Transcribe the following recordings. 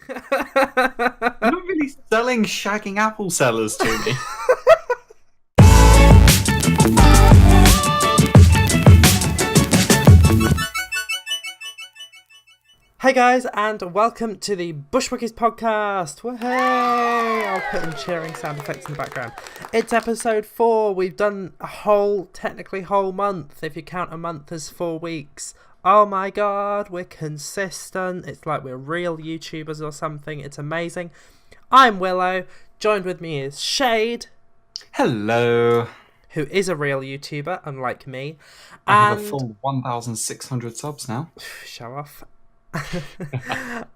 You're not really selling shagging apple sellers to me. Hey guys, and welcome to the Bushwookies podcast. Woohoo! I'll put in cheering sound effects in the background. It's episode 4. We've done a technically whole month, if you count a month as 4 weeks. Oh my god, we're consistent. It's like we're real YouTubers or something. It's amazing. I'm Willow. Joined with me is Shade. Hello. Who is a real YouTuber, unlike me. I have a full 1,600 subs now. Show off.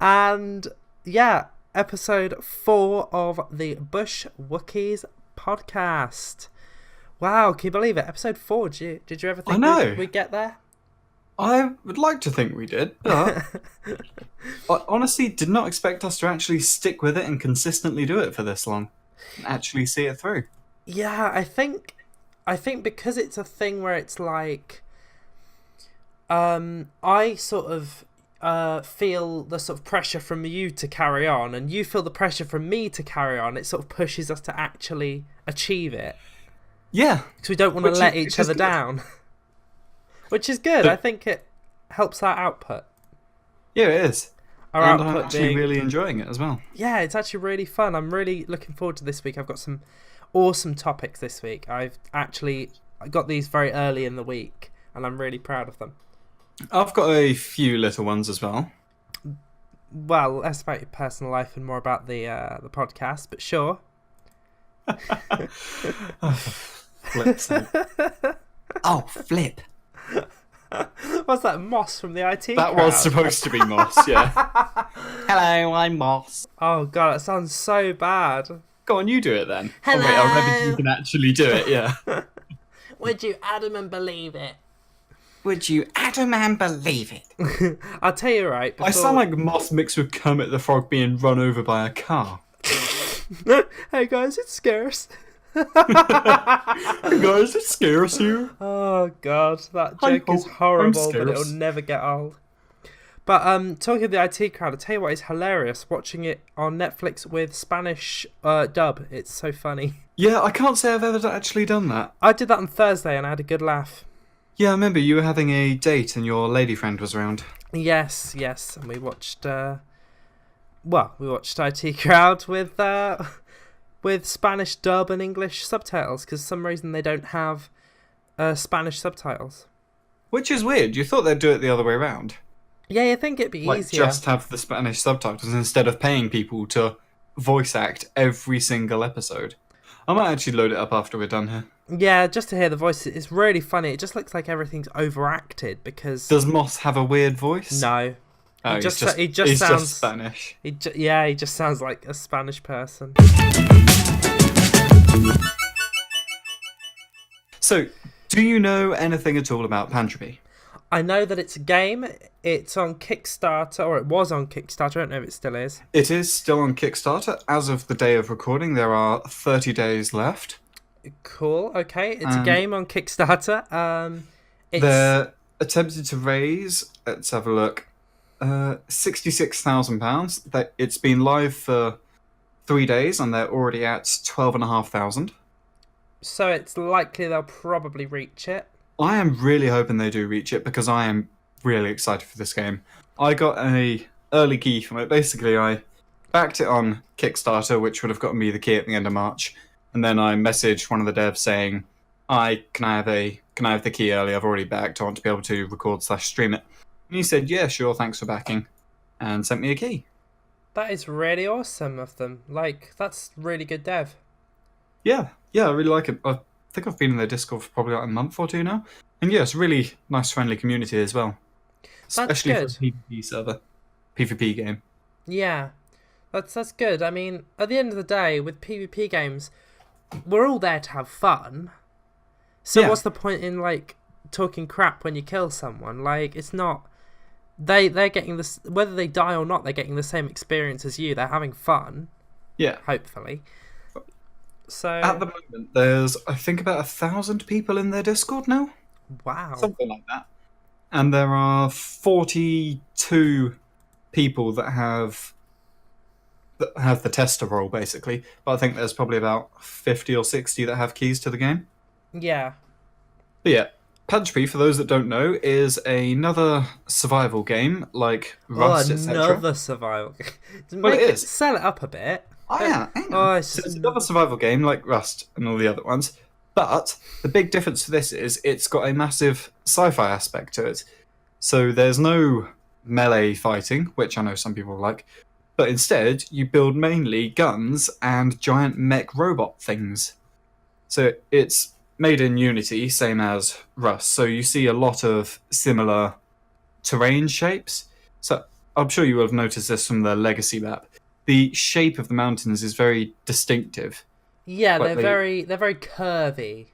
And yeah, episode 4 of the Bushwookies podcast. Wow, can you believe it? Episode 4. Did you ever think we'd get there? I would like to think we did, but I honestly did not expect us to actually stick with it and consistently do it for this long and actually see it through. Yeah, I think because it's a thing where it's like I sort of feel the sort of pressure from you to carry on, and you feel the pressure from me to carry on. It sort of pushes us to actually achieve it. Yeah. Because we don't want to let each other down. Which is good. I think it helps our output. Yeah, it is. Our and output I'm actually really enjoying it as well. Yeah, it's actually really fun. I'm really looking forward to this week. I've got some awesome topics this week. I got these very early in the week, and I'm really proud of them. I've got a few little ones as well. Well, less about your personal life and more about the podcast, but sure. Flip. What's that, Moss from the IT That crowd? was supposed to be Moss, yeah. Hello, I'm Moss. Oh god, that sounds so bad. Go on, you do it then. Hello. Oh wait, I remember you can actually do it, yeah. Would you Adam and believe it? Would you Adam and believe it? I'll tell you right. I sound like Moss mixed with Kermit the Frog being run over by a car. Hey guys, it's scarce. Hey guys, it scares you. Oh god, that joke is horrible, but it'll never get old. But talking of the IT crowd, I'll tell you what is hilarious, watching it on Netflix with Spanish dub. It's so funny. Yeah, I can't say I've ever actually done that. I did that on Thursday and I had a good laugh. Yeah, I remember you were having a date and your lady friend was around. Yes, and we watched IT crowd with Spanish dub and English subtitles, because for some reason they don't have Spanish subtitles. Which is weird. You thought they'd do it the other way around. Yeah, you think it'd be easier. Just have the Spanish subtitles instead of paying people to voice act every single episode. I might actually load it up after we're done here. Yeah, just to hear the voice. It's really funny. It just looks like everything's overacted because... Does Moss have a weird voice? No. Oh, he just sounds just Spanish. He just sounds like a Spanish person. So, do you know anything at all about Pantropy? I know that it's a game. It's on Kickstarter, or it was on Kickstarter. I don't know if it still is. It is still on Kickstarter. As of the day of recording, there are 30 days left. Cool, okay. It's a game on Kickstarter. They're attempted to raise, let's have a look, £66,000. It's been live for 3 days and they're already at 12,500. So it's likely they'll probably reach it. I am really hoping they do reach it because I am really excited for this game. I got an early key from it. Basically, I backed it on Kickstarter, which would have gotten me the key at the end of March. And then I messaged one of the devs saying, can I have the key early? I've already backed. I want to be able to record/stream it. And he said, yeah, sure, thanks for backing. And sent me a key. That is really awesome of them. Like, that's really good dev. Yeah, I really like it. I think I've been in their Discord for probably like a month or two now. And yeah, it's a really nice, friendly community as well. Especially for a PvP server. PvP game. Yeah, that's good. I mean, at the end of the day, with PvP games, we're all there to have fun. So what's the point in, like, talking crap when you kill someone? Like, it's not... They're getting this... Whether they die or not, they're getting the same experience as you. They're having fun. Yeah. Hopefully. So... At the moment, there's, I think, about 1,000 people in their Discord now. Wow. Something like that. And there are 42 people that have that have the tester role basically, but I think there's probably about 50 or 60 that have keys to the game. Yeah. But yeah, Punchby, for those that don't know, is another survival game like Rust, etc. Another survival. Well, it is. Sell it up a bit. Oh yeah, hang on. Oh, So it's another survival game like Rust and all the other ones. But the big difference for this is it's got a massive sci-fi aspect to it. So there's no melee fighting, which I know some people like, but instead you build mainly guns and giant mech robot things. So it's made in Unity, same as Rust. So you see a lot of similar terrain shapes. So I'm sure you will have noticed this from the Legacy map. The shape of the mountains is very distinctive. Yeah, Like they're very curvy.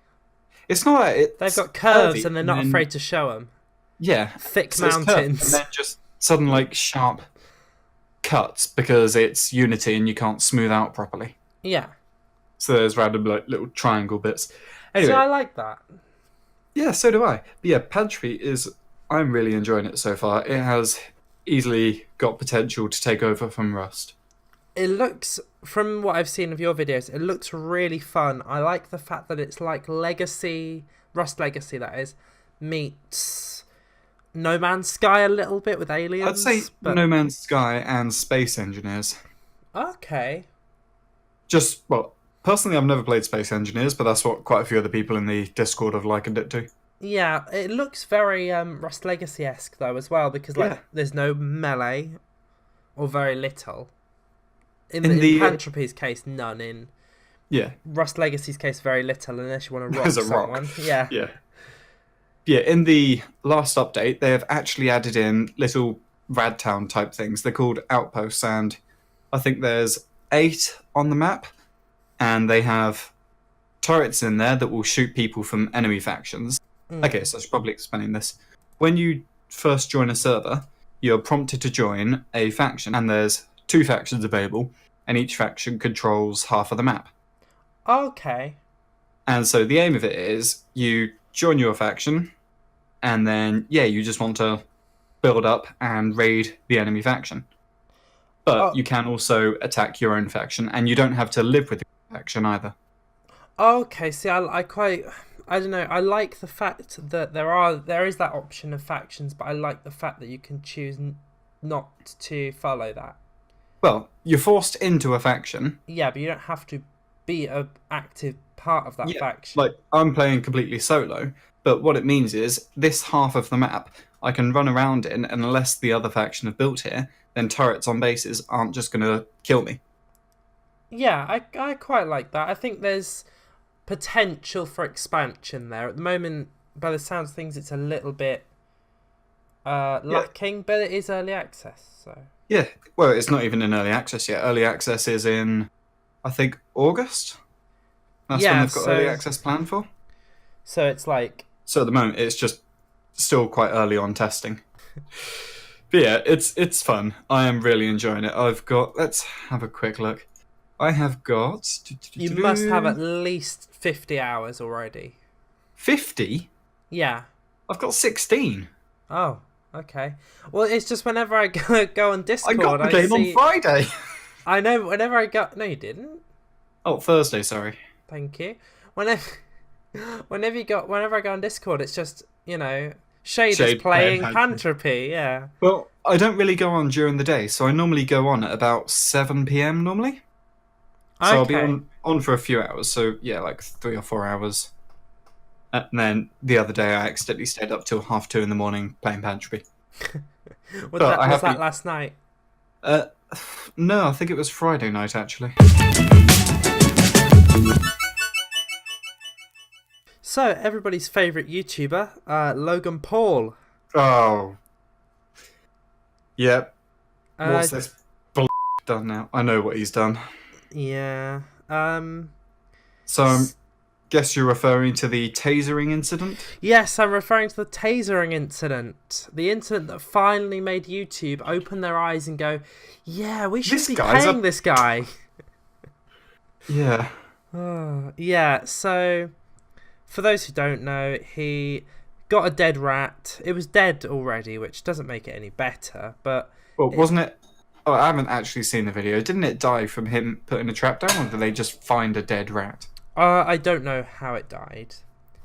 It's not like They've got curves and they're not afraid to show them. Yeah, Thick so it's curved, mountains. and then just sudden like sharp cuts because it's Unity and you can't smooth out properly. Yeah. So there's random like little triangle bits. Anyway, So I like that. yeah, so do I. But yeah, Pantry is. I'm really enjoying it so far. It has easily got potential to take over from Rust. It looks, from what I've seen of your videos, it looks really fun. I like the fact that it's like Legacy, Rust Legacy that is, meets No Man's Sky a little bit with aliens. I'd say No Man's Sky and Space Engineers. Okay. Just, well, personally I've never played Space Engineers, but that's what quite a few other people in the Discord have likened it to. Yeah, it looks very Rust Legacy-esque though as well, because like there's no melee, or very little. In Pantropy's case, none. In Rust Legacy's case, very little, unless you want to rock someone. Yeah. Yeah, in the last update, they have actually added in little Radtown type things. They're called outposts, and I think there's 8 on the map, and they have turrets in there that will shoot people from enemy factions. Okay, so I should probably explain this. When you first join a server, you're prompted to join a faction, and there's 2 factions available, and each faction controls half of the map. Okay. And so the aim of it is you join your faction, and then, you just want to build up and raid the enemy faction. But you can also attack your own faction, and you don't have to live with the faction either. Okay, see, I don't know, I like the fact that there is that option of factions, but I like the fact that you can choose not to follow that. Well, you're forced into a faction. Yeah, but you don't have to be an active part of that faction. Like, I'm playing completely solo, but what it means is this half of the map I can run around in, and unless the other faction have built here, then turrets on bases aren't just going to kill me. Yeah, I quite like that. I think there's potential for expansion there. At the moment, by the sounds of things, it's a little bit lacking, but it is early access, so... Yeah, well, it's not even in early access yet. Early access is in, I think, August? That's when they've got early access planned for. So it's like... So at the moment, it's just still quite early on testing. But yeah, it's fun. I am really enjoying it. Let's have a quick look. I have got... You must have at least 50 hours already. 50? Yeah. I've got 16. Oh, okay. Well, it's just whenever I go on Discord... I got the game on Friday. I know, whenever I go... No, you didn't. Oh, Thursday, sorry. Thank you. Whenever I go on Discord, it's just, Shade playing Pantropy, yeah. Well, I don't really go on during the day, so I normally go on at about 7 PM normally. So I'll be on for a few hours, so yeah, like 3 or 4 hours. And then the other day I accidentally stayed up till 2:30 in the morning playing Pantropy. Was that last night? No, I think it was Friday night actually. So, everybody's favourite YouTuber, Logan Paul. Oh. Yep. What's this done now? I know what he's done. Yeah. So I guess you're referring to the tasering incident? Yes, I'm referring to the tasering incident. The incident that finally made YouTube open their eyes and go, yeah, we should be paying this guy. Yeah. Yeah, so... For those who don't know, he got a dead rat. It was dead already, which doesn't make it any better, but... Well, wasn't it Oh, I haven't actually seen the video. Didn't it die from him putting a trap down, or did they just find a dead rat? I don't know how it died,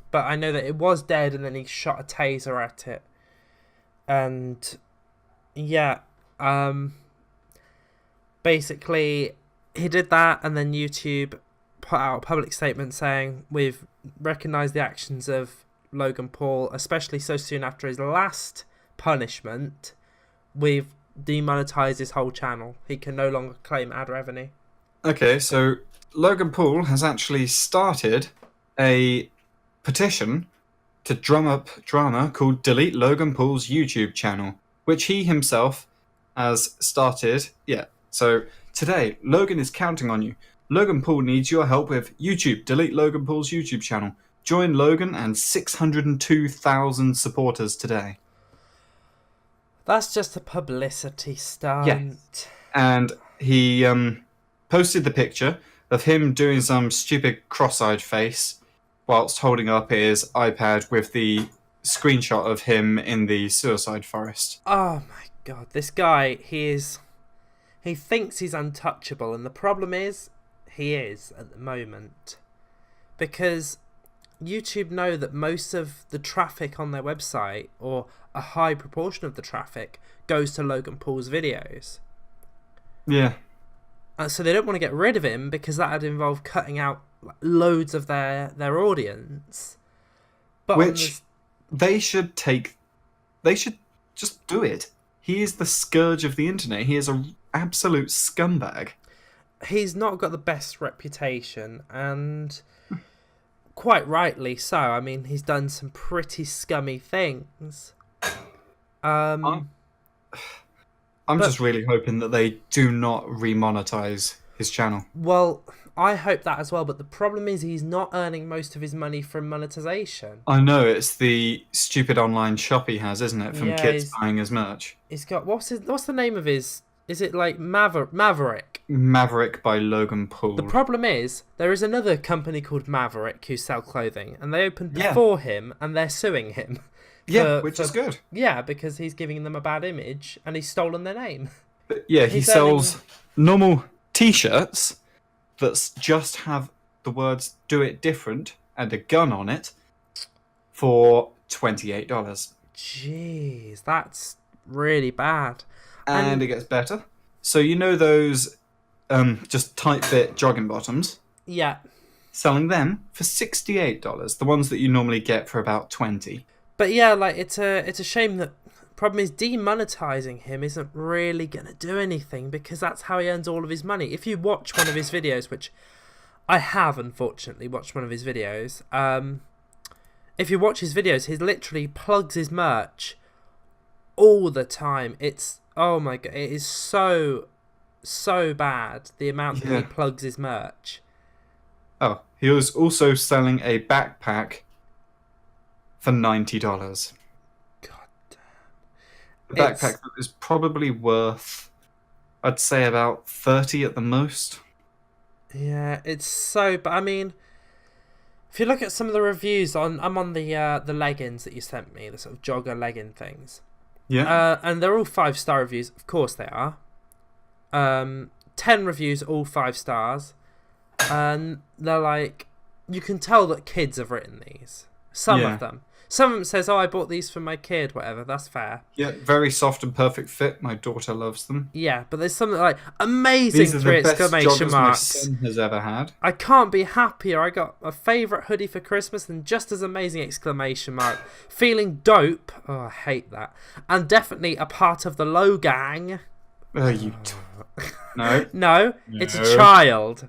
but I know that it was dead, and then he shot a taser at it. And yeah, basically he did that, and then YouTube put out a public statement saying, we've recognised the actions of Logan Paul, especially so soon after his last punishment. We've demonetized his whole channel. He can no longer claim ad revenue. Okay, so Logan Paul has actually started a petition to drum up drama called Delete Logan Paul's YouTube channel, which he himself has started. Yeah, so today, Logan is counting on you. Logan Paul needs your help with YouTube. Delete Logan Paul's YouTube channel. Join Logan and 602,000 supporters today. That's just a publicity stunt. Yes. And he posted the picture of him doing some stupid cross-eyed face whilst holding up his iPad with the screenshot of him in the suicide forest. Oh my god, this guy, he thinks he's untouchable, and the problem is, he is at the moment. Because YouTube know that most of the traffic on their website, or a high proportion of the traffic, goes to Logan Paul's videos. Yeah. So they don't want to get rid of him, because that would involve cutting out loads of their audience. But which they should just do it. He is the scourge of the internet. He is an absolute scumbag. He's not got the best reputation, and quite rightly so. I mean, he's done some pretty scummy things. I'm just really hoping that they do not remonetize his channel. Well, I hope that as well, but the problem is he's not earning most of his money from monetization. I know, it's the stupid online shop he has, isn't it? From Yeah, kids buying his merch. He's got what's the name of his? Is it like Maverick? Maverick by Logan Paul. The problem is there is another company called Maverick who sell clothing, and they opened before him, and they're suing him. Which is good. Yeah, because he's giving them a bad image, and he's stolen their name. But yeah, he sells normal T-shirts that just have the words "Do It Different" and a gun on it for $28. Jeez, that's really bad. And it gets better. So you know those just tight fit jogging bottoms? Yeah. Selling them for $68. The ones that you normally get for about $20. But yeah, like it's a shame that problem is demonetizing him isn't really gonna do anything, because that's how he earns all of his money. If you watch one of his videos, which I have unfortunately watched one of his videos, if you watch his videos, he literally plugs his merch all the time. It's oh my god, it is so bad the amount that he plugs his merch. Oh, he was also selling a backpack for $90. God damn. The backpack is probably worth, I'd say, about 30 at the most. Yeah, it's so. But I mean, if you look at some of the reviews I'm on the leggings that you sent me, the sort of jogger legging things. Yeah. And they're all 5-star reviews. Of course they are. 10 reviews, all 5 stars. And they're like, you can tell that kids have written these. Some of them. Some of them says, "Oh, I bought these for my kid." Whatever, that's fair. Yeah, very soft and perfect fit. My daughter loves them. Yeah, but there's something like amazing These are three the best exclamation joggers marks. my son has ever had. I can't be happier. I got a favourite hoodie for Christmas and just as amazing exclamation mark. Feeling dope. Oh, I hate that. And definitely a part of the Low Gang. No. No, it's a child.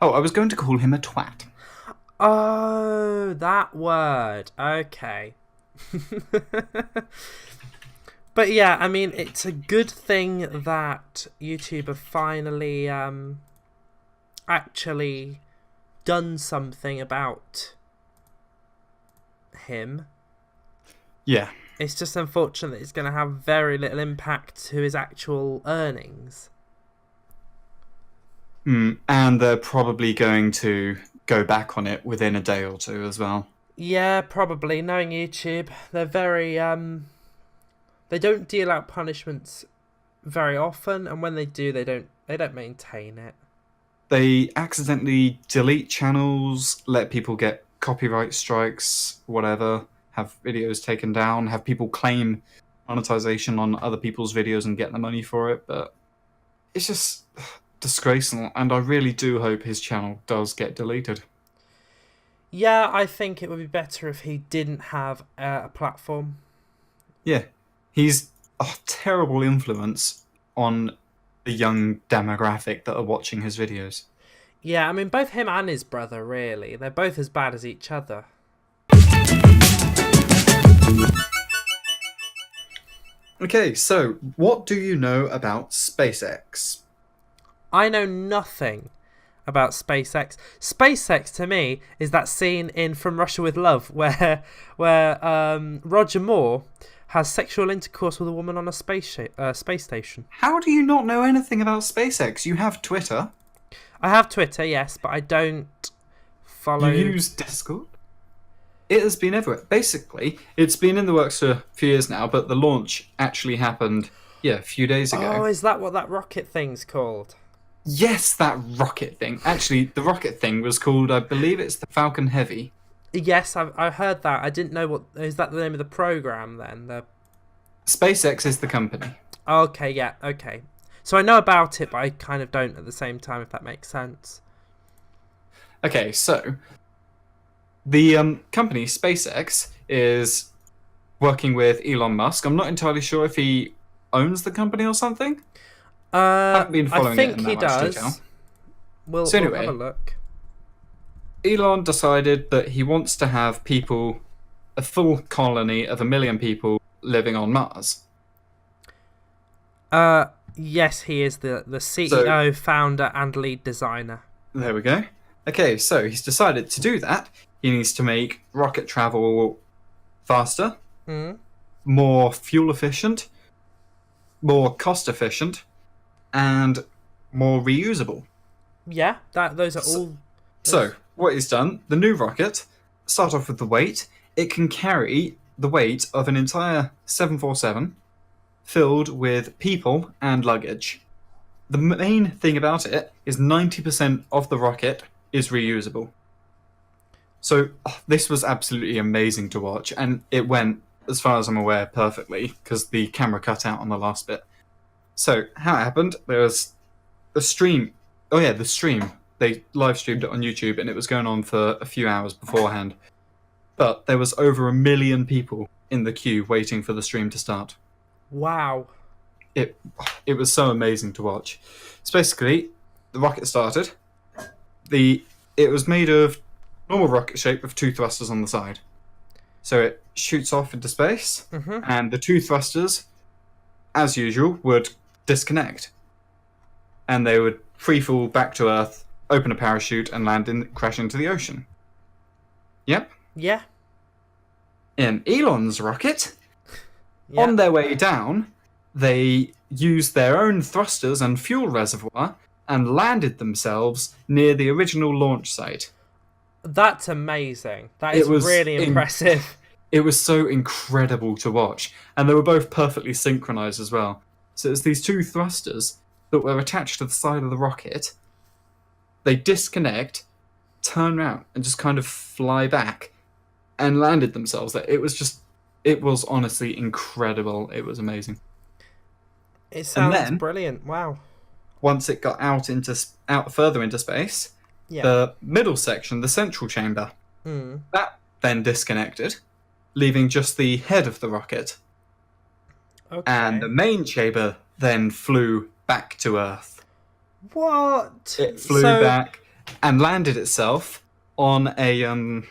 Oh, I was going to call him a twat. Oh, that word. Okay. But yeah, I mean, it's a good thing that YouTube have finally actually done something about him. Yeah. It's just unfortunate that it's going to have very little impact to his actual earnings. And they're probably going to go back on it within a day or two as well. Yeah, probably. Knowing YouTube, they're very they don't deal out punishments very often, and when they do, they don't maintain it. They accidentally delete channels, let people get copyright strikes, whatever, have videos taken down, have people claim monetization on other people's videos and get the money for it, but it's just disgraceful, and I really do hope his channel does get deleted. Yeah, I think it would be better if he didn't have a platform. Yeah, he's a terrible influence on the young demographic that are watching his videos. Yeah, I mean, both him and his brother, really. They're both as bad as each other. Okay, so what do you know about SpaceX? I know nothing about SpaceX. SpaceX, to me, is that scene in From Russia with Love where Roger Moore has sexual intercourse with a woman on a space station. How do you not know anything about SpaceX? You have Twitter. I have Twitter, yes, but I don't follow... You use Discord? It has been everywhere. Basically, it's been in the works for a few years now, but the launch actually happened, a few days ago. Oh, is that what that rocket thing's called? Yes, that rocket thing. Actually, the rocket thing was called, I believe it's the Falcon Heavy. Yes, I heard that. I didn't know what... Is that the name of the program, then? SpaceX is the company. Okay, yeah, okay. So I know about it, but I kind of don't at the same time, if that makes sense. Okay, so the company SpaceX is working with Elon Musk. I'm not entirely sure if he owns the company or something. I haven't been following I think it in he that much does. detail. We'll anyway, have a look. Elon decided that he wants to have people, a full colony of 1 million people living on Mars. Yes, he is the CEO, founder, and lead designer. There we go. Okay, so he's decided to do that. He needs to make rocket travel faster, more fuel efficient, more cost efficient, and more reusable. Yeah, those are all... So, what he's done, the new rocket, start off with the weight. It can carry the weight of an entire 747 filled with people and luggage. The main thing about it is 90% of the rocket is reusable. So this was absolutely amazing to watch, and it went, as far as I'm aware, perfectly, because the camera cut out on the last bit. So, how it happened, there was the stream. Oh yeah, the stream. They live streamed it on YouTube, and it was going on for a few hours beforehand. But there was over 1 million people in the queue waiting for the stream to start. Wow. It was so amazing to watch. So basically, the rocket started. It was made of normal rocket shape with 2 thrusters on the side. So it shoots off into space, and the 2 thrusters, as usual, would disconnect. And they would free fall back to Earth, open a parachute, and crash into the ocean. Yep. Yeah. In Elon's rocket, Yeah. on their way down, they used their own thrusters and fuel reservoir and landed themselves near the original launch site. That's amazing. That is really impressive. It was so incredible to watch. And they were both perfectly synchronized as well. So it's these 2 thrusters that were attached to the side of the rocket. They disconnect, turn around, and just kind of fly back and landed themselves there. It was honestly incredible. It was amazing. It sounds brilliant. Wow. Once it got out further into space, the middle section, the central chamber, that then disconnected, leaving just the head of the rocket. Okay. And the main chamber then flew back to Earth. What? It flew back and landed itself on a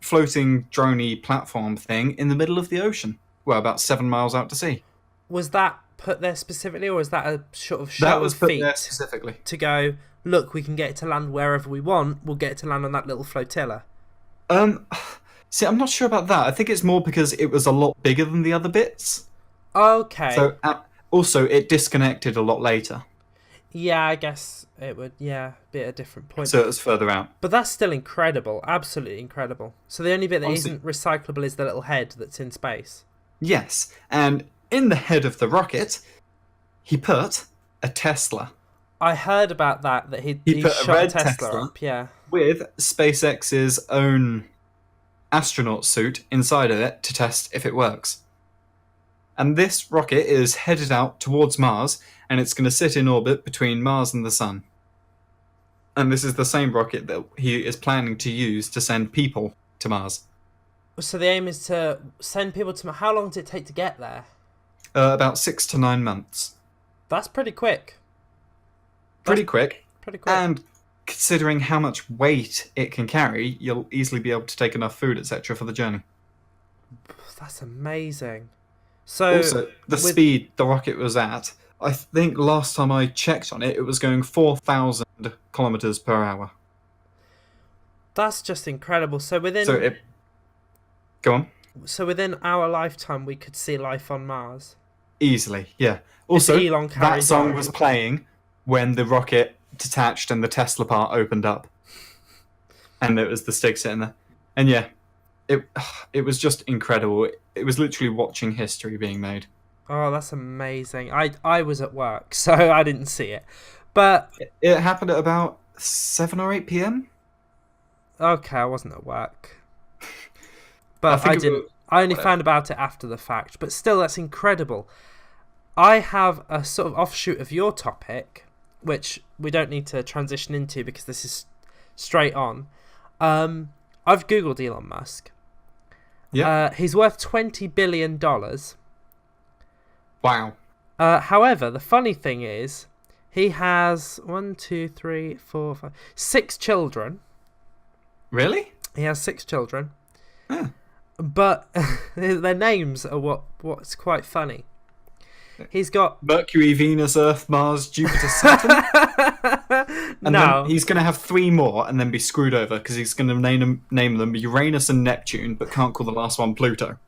floating droney platform thing in the middle of the ocean. Well, about 7 miles out to sea. Was that put there specifically, or was that a sort of show of feat there specifically to go, look, we can get it to land wherever we want, we'll get it to land on that little flotilla? See, I'm not sure about that. I think it's more because it was a lot bigger than the other bits. Okay. So, also, it disconnected a lot later. Yeah, I guess it would, be at a different point. So it was further out. But that's still incredible. Absolutely incredible. So the only bit that isn't recyclable is the little head that's in space. Yes, and in the head of the rocket, he put a Tesla. I heard about that he put a shot red Tesla Tesla up, yeah. with SpaceX's own astronaut suit inside of it to test if it works. And this rocket is headed out towards Mars, and it's going to sit in orbit between Mars and the Sun. And this is the same rocket that he is planning to use to send people to Mars. So the aim is to send people to Mars. How long does it take to get there? About 6 to 9 months. That's pretty quick. Pretty quick. Pretty quick. And considering how much weight it can carry, you'll easily be able to take enough food, etc. for the journey. That's amazing. So also, the speed the rocket was at, I think last time I checked on it, it was going 4,000 kilometers per hour. That's just incredible. So Go on. So within our lifetime, we could see life on Mars. Easily, yeah. Also, Elon that carries song on. was playing when the rocket detached and the Tesla part opened up. And it was the stick sitting there. And yeah, it was just incredible. It was literally watching history being made. Oh, that's amazing. I was at work, so I didn't see it. But it happened at about 7 or 8 p.m. Okay, I wasn't at work. But I only found about it after the fact. But still, that's incredible. I have a sort of offshoot of your topic, which we don't need to transition into because this is straight on. I've Googled Elon Musk. Yeah. He's worth $20 billion. Wow. However, the funny thing is, he has 6 children. Really? He has 6 children. Huh. But their names are what's quite funny. He's got Mercury, Venus, Earth, Mars, Jupiter, Saturn. And then he's going to have 3 more and then be screwed over because he's going to name them Uranus and Neptune, but can't call the last one Pluto.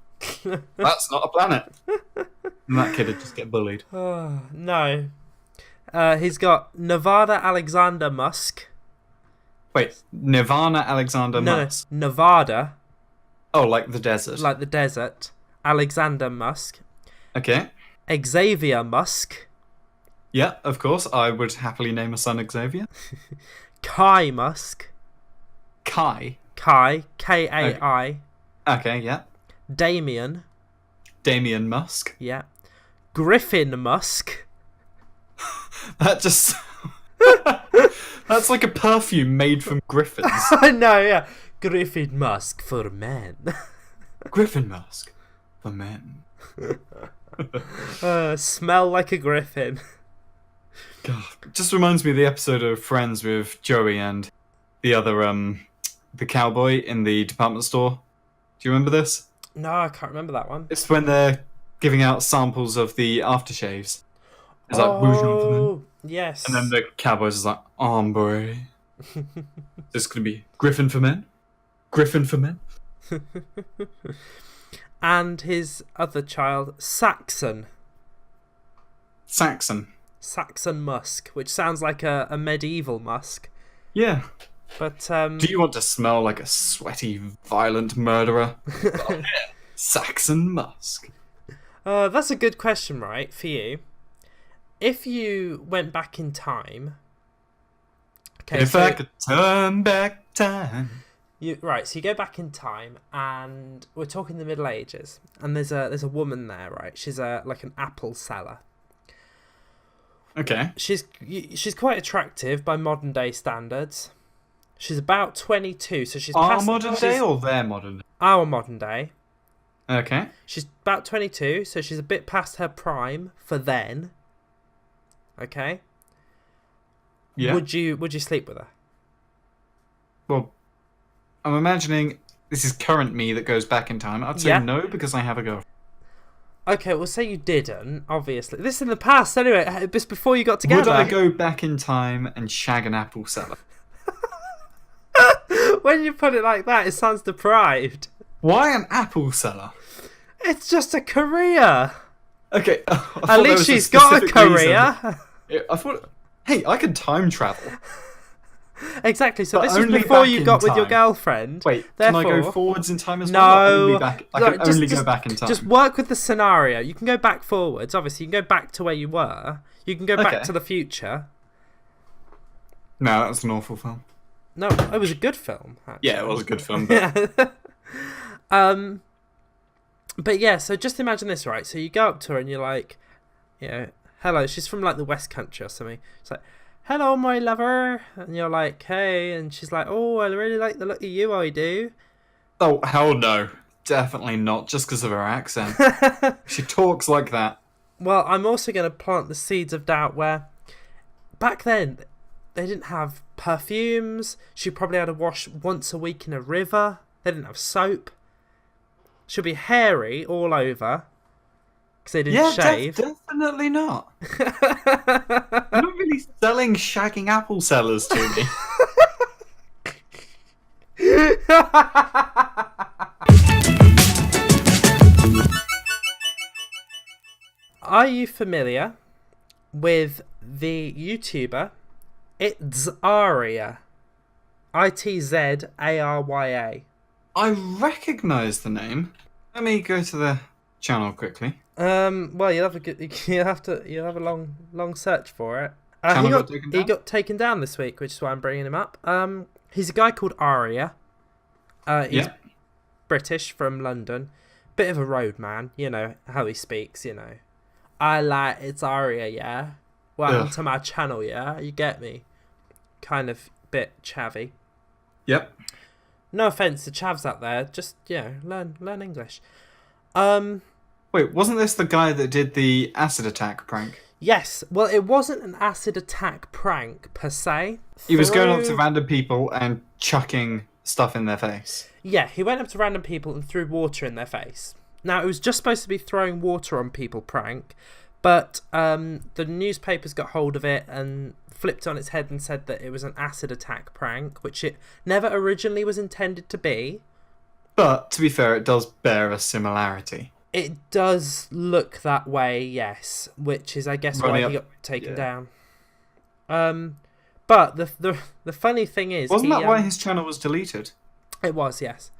That's not a planet. And that kid would just get bullied. Oh, no. He's got Nevada Alexander Musk. Wait, Nirvana Alexander Musk? No, Nevada. Oh, like the desert. Like the desert. Alexander Musk. Okay. Xavier Musk. Yeah, of course. I would happily name a son Xavier. Kai Musk. Kai? K-A-I. Okay, yeah. Damien Musk. Yeah. Griffin Musk. That just... That's like a perfume made from griffins. I know, yeah. Griffin Musk for men. Griffin Musk for men. Smell like a griffin. God, it just reminds me of the episode of Friends with Joey and the other, the cowboy in the department store. Do you remember this? No, I can't remember that one. It's when they're giving out samples of the aftershaves. It's like, Boujon for men. Yes. And then the cowboys is like, ombre. This going to be Griffin for men? Griffin for men? And his other child, Saxon Musk, which sounds like a medieval Musk. Yeah. But do you want to smell like a sweaty, violent murderer? Oh, yeah. Saxon Musk. That's a good question, right, for you. If you went back in time... Okay, if I could turn back time... So you go back in time, and we're talking the Middle Ages, and there's a woman there, right? She's like an apple seller. Okay. She's quite attractive by modern day standards. She's about 22, so she's our modern day or their modern day? Our modern day. Okay. She's about 22, so she's a bit past her prime for then. Okay. Yeah. Would you sleep with her? Well, I'm imagining this is current me that goes back in time. I'd say no because I have a girlfriend. Okay, well, say you didn't, obviously. This is in the past, anyway, just before you got together. Would I go back in time and shag an apple seller? When you put it like that, it sounds deprived. Why an apple seller? It's just a career. Okay. At least she's got a career. I thought, hey, I can time travel. Exactly. So But this was only before back you in got with your time. girlfriend. Wait, Therefore, can I go forwards in time as no, well? Only back. I can just- only just- go back in time. Just work with the scenario. You can go back forwards. Obviously, you can go back to where you were. You can go back Okay. to the future. No, that was an awful film. No, it was a good film. Actually. Yeah, it was a good film. But... Yeah. But yeah, so just imagine this, right? So you go up to her and you're like, hello. She's from like the West Country or something. It's like, hello, my lover. And you're like, hey. And she's like, oh, I really like the look of you, I do. Oh, hell no. Definitely not, just because of her accent. She talks like that. Well, I'm also going to plant the seeds of doubt where back then they didn't have perfumes. She probably had to wash once a week in a river. They didn't have soap. She'll be hairy all over because they didn't shave. Definitely not. You're not really selling shagging apple sellers to me. Are you familiar with the YouTuber Itzarya? Itzarya. I recognise the name. Let me go to the channel quickly. Well, you'll have a long search for it. He got taken down this week, which is why I'm bringing him up. He's a guy called Arya. He's British from London. Bit of a roadman, you know how he speaks. I like it's Arya, yeah. Welcome to my channel, yeah. You get me? Kind of bit chavvy. Yep. No offense to chavs out there, just learn English. Wait, wasn't this the guy that did the acid attack prank? Yes. Well, it wasn't an acid attack prank per se. He was going up to random people and chucking stuff in their face. Yeah, he went up to random people and threw water in their face. Now, it was just supposed to be throwing water on people prank, but the newspapers got hold of it and flipped on its head and said that it was an acid attack prank, which it never originally was intended to be. But, to be fair, it does bear a similarity. It does look that way, yes, which is, I guess, why he got taken down. But the funny thing is... Wasn't that why his channel was deleted? It was, yes.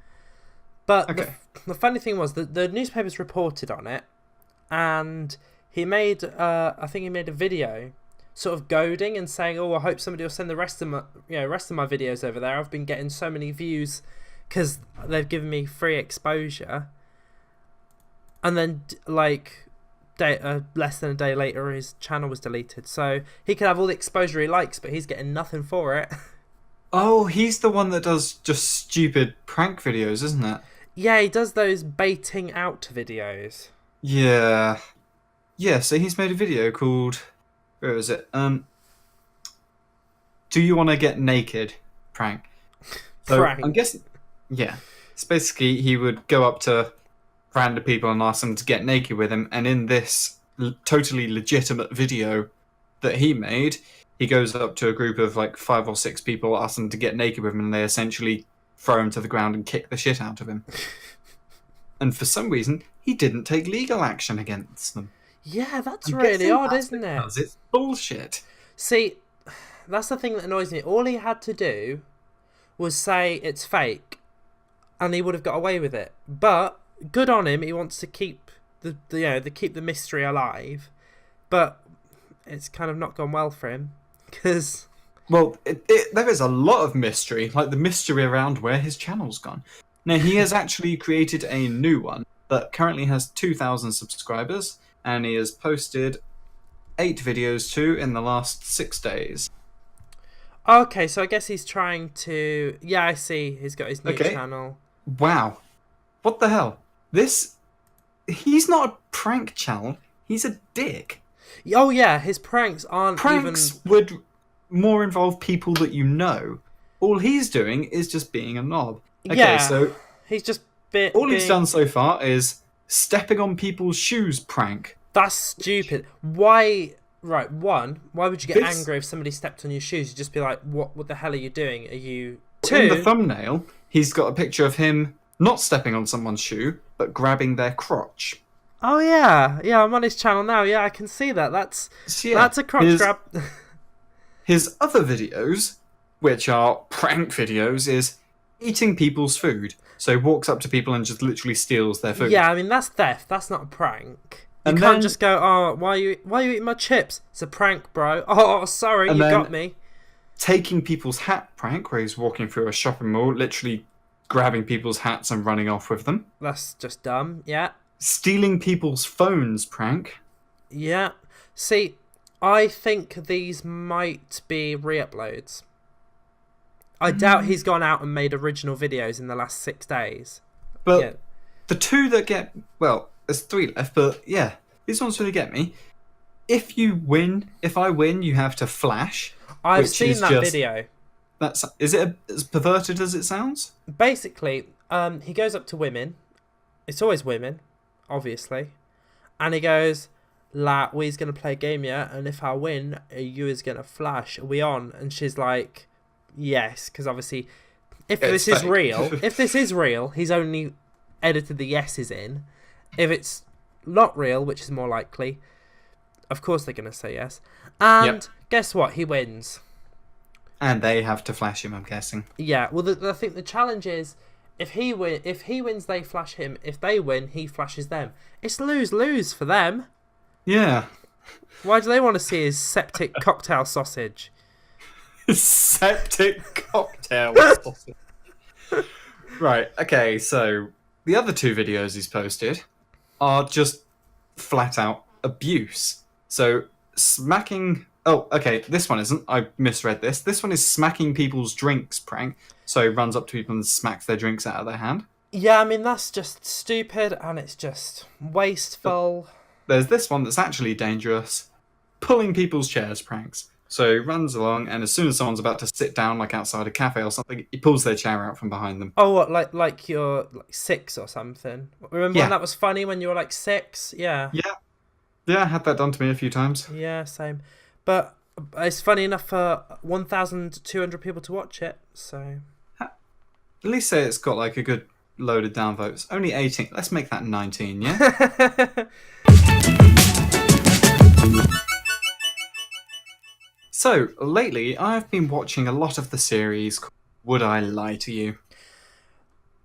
But okay. the funny thing was that the newspapers reported on it, and he made, I think he made a video sort of goading and saying, oh, I hope somebody will send the rest of my videos over there. I've been getting so many views because they've given me free exposure. And then, like, less than a day later, his channel was deleted. So he could have all the exposure he likes, but he's getting nothing for it. Oh, he's the one that does just stupid prank videos, isn't it? Yeah, he does those baiting out videos. Yeah. Yeah, so he's made a video called... Where is it? Do you want to get naked? Prank. So Prank. I'm guessing... Yeah. It's basically he would go up to random people and ask them to get naked with him, and in this totally legitimate video that he made, he goes up to a group of like 5 or 6 people, asks them to get naked with him, and they essentially throw him to the ground and kick the shit out of him. And for some reason, he didn't take legal action against them. Yeah, that's really odd, isn't it? Because it's bullshit. See, that's the thing that annoys me. All he had to do was say it's fake, and he would have got away with it. But good on him. He wants to keep the mystery alive, but it's kind of not gone well for him because. Well, there is a lot of mystery, like the mystery around where his channel's gone. Now, he has actually created a new one that currently has 2,000 subscribers, and he has posted 8 videos too in the last 6 days. Okay, so I guess he's trying to... Yeah, I see. He's got his new channel. Wow. What the hell? He's not a prank channel. He's a dick. Oh, yeah, his pranks aren't Pranks would more involve people that you know. All he's doing is just being a knob. Okay, yeah, so he's just he's done so far is stepping on people's shoes prank. That's stupid. Why? Right, why would you get angry if somebody stepped on your shoes? You'd just be like, what the hell are you doing? Are you... In the thumbnail, he's got a picture of him not stepping on someone's shoe, but grabbing their crotch. Oh, yeah. Yeah, I'm on his channel now. Yeah, I can see that. That's a crotch grab. His other videos which are prank videos, is eating people's food. So he walks up to people and just literally steals their food. Yeah, I mean, that's theft. That's not a prank. You And can't then- just go, oh, why are you eating my chips? It's a prank, bro. Oh, sorry, And you then- got me. Taking people's hat prank, where he's walking through a shopping mall, literally grabbing people's hats and running off with them. That's just dumb. Yeah. Stealing people's phones prank. Yeah. See, I think these might be re-uploads. I doubt he's gone out and made original videos in the last 6 days. But Yeah. the two that get, well, there's 3 left, but yeah, these ones really get me. If I win, you have to flash. I've which seen is that just- video. Is it as perverted as it sounds? Basically, he goes up to women. It's always women, obviously. And he goes, we's going to play a game, yeah? And if I win, you is going to flash. Are we on? And she's like, yes. Because obviously, if It's this is fake. real, he's only edited the yeses in. If it's not real, which is more likely, of course they're going to say yes. And guess what? He wins. And they have to flash him, I'm guessing. Yeah, well, I think the challenge is if he wins, they flash him. If they win, he flashes them. It's lose-lose for them. Yeah. Why do they want to see his septic cocktail sausage? Septic cocktail sausage. Right, okay, so the other 2 videos he's posted are just flat out abuse. So smacking... Oh, okay, this one isn't. I misread this. This one is smacking people's drinks prank. So he runs up to people and smacks their drinks out of their hand. Yeah, I mean, that's just stupid and it's just wasteful. There's this one that's actually dangerous. Pulling people's chairs pranks. So he runs along, and as soon as someone's about to sit down, like outside a cafe or something, he pulls their chair out from behind them. Oh, what, like you're like 6 or something? Remember Yeah. when that was funny when you were like 6? Yeah. Yeah, I had that done to me a few times. Yeah, same. But it's funny enough for 1,200 people to watch it, so... At least say it's got like a good load of downvotes. Only 18. Let's make that 19, yeah? So, lately, I've been watching a lot of the series called Would I Lie to You?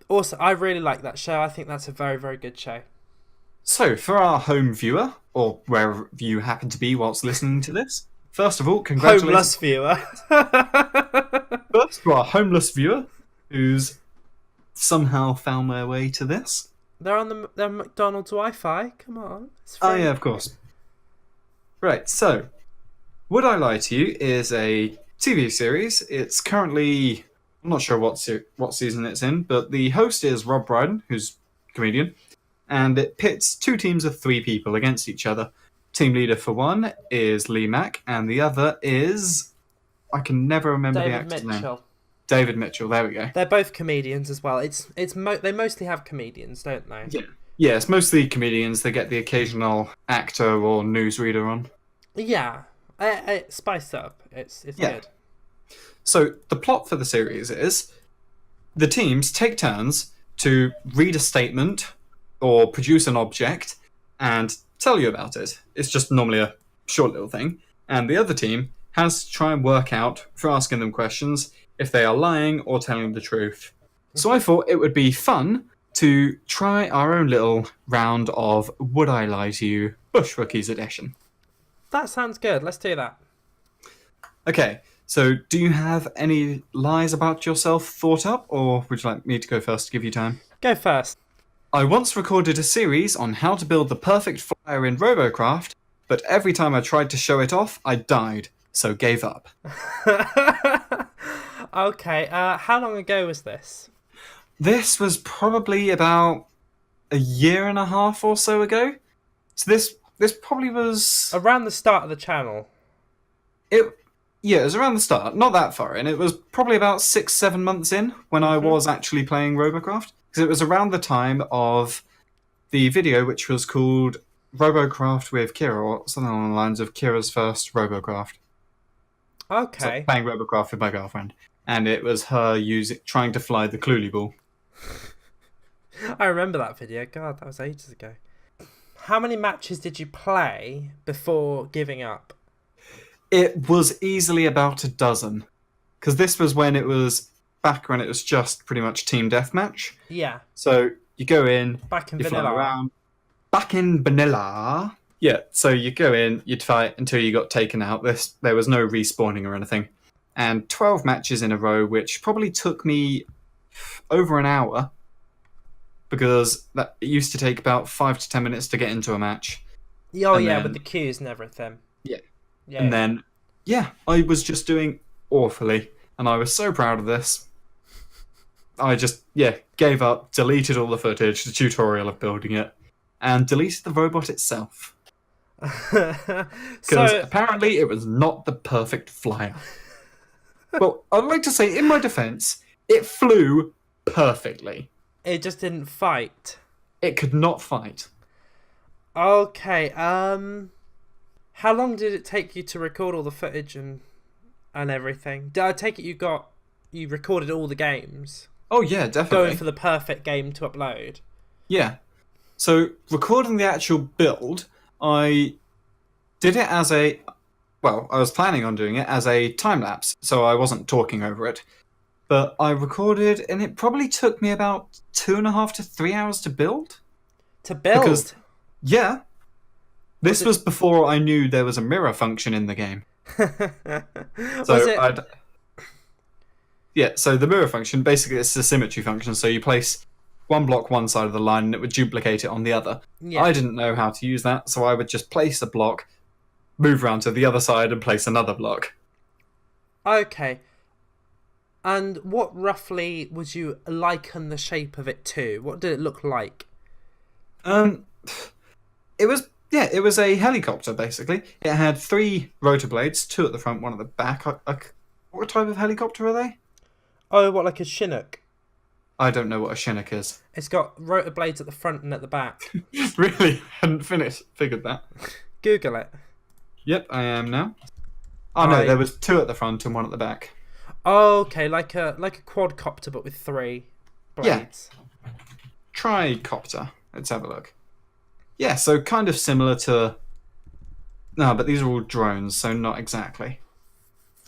Also, I really like that show. I think that's a very, very good show. So, for our home viewer, or wherever you happen to be whilst listening to this, first of all, congratulations. Homeless viewer. First, to our homeless viewer, who's somehow found their way to this. They're on their McDonald's Wi-Fi. Come on. It's free. Oh, yeah, of course. Right, so, Would I Lie to You is a TV series. It's currently, I'm not sure what season it's in, but the host is Rob Brydon, who's a comedian, and it pits 2 teams of 3 people against each other. Team leader for one is Lee Mack, and the other is... I can never remember the David actor's name. Mitchell. David Mitchell, there we go. They're both comedians as well. They mostly have comedians, don't they? Yeah. Yeah, it's mostly comedians. They get the occasional actor or newsreader on. Yeah. Spice up. It's Yeah. good. So the plot for the series is the teams take turns to read a statement or produce an object and tell you about it. It's just normally a short little thing. And the other team has to try and work out, through asking them questions, if they are lying or telling the truth. So I thought it would be fun to try our own little round of Would I Lie to You Bushwookies edition. That sounds good. Let's do that. Okay, so do you have any lies about yourself thought up, or would you like me to go first to give you time? Go first. I once recorded a series on how to build the perfect flyer in Robocraft, but every time I tried to show it off, I died, so gave up. Okay. How long ago was this? This was probably about a year and a half or so ago. So this probably was... Around the start of the channel. Yeah, it was around the start, not that far in. It was probably about 6-7 months in when I was actually playing Robocraft. Because it was around the time of the video which was called Robocraft with Kira, or something along the lines of Kira's first Robocraft. Okay. So playing Robocraft with my girlfriend. And it was her trying to fly the Cluely ball. I remember that video. God, that was ages ago. How many matches did you play before giving up? It was easily about a dozen. because this was when it was back when it was just pretty much team deathmatch. Yeah. So you go in, Back in you fly vanilla. around. Back in vanilla. Yeah, so you go in, you'd fight until you got taken out. There was no respawning or anything. And 12 matches in a row, which probably took me over an hour, because it used to take about 5 to 10 minutes to get into a match. Oh, And yeah, then- with the queues and everything. Yeah. Yeah. And then, yeah, I was just doing awfully, and I was so proud of this. I just, gave up, deleted all the footage, the tutorial of building it, and deleted the robot itself. Because So, apparently it was not the perfect flyer. Well, I'd like to say, in my defense, it flew perfectly. it just didn't fight. It could not fight. Okay, how long did it take you to record all the footage and everything? Did I take it you recorded all the games? Oh, yeah, definitely. Going for the perfect game to upload. Yeah. So, recording the actual build, I did it as I was planning on doing it as a time-lapse, so I wasn't talking over it. But I recorded, and it probably took me about 2.5 to 3 hours to build. To build? Because, yeah. This was before I knew there was a mirror function in the game. So so the mirror function, basically it's a symmetry function, so you place one block one side of the line and it would duplicate it on the other. Yeah. I didn't know how to use that, so I would just place a block, move around to the other side and place another block. Okay. And what roughly would you liken the shape of it to? What did it look like? It was a helicopter, basically. It had 3 rotor blades, 2 at the front, 1 at the back. What type of helicopter are they? Oh, what, like a Chinook? I don't know what a Chinook is. It's got rotor blades at the front and at the back. Really? Hadn't figured that. Google it. Yep, I am now. Oh no, there was 2 at the front and 1 at the back. Oh, okay, like a quadcopter but with 3 blades. Yeah. Tricopter. Let's have a look. Yeah, so kind of similar to... No, but these are all drones, so not exactly.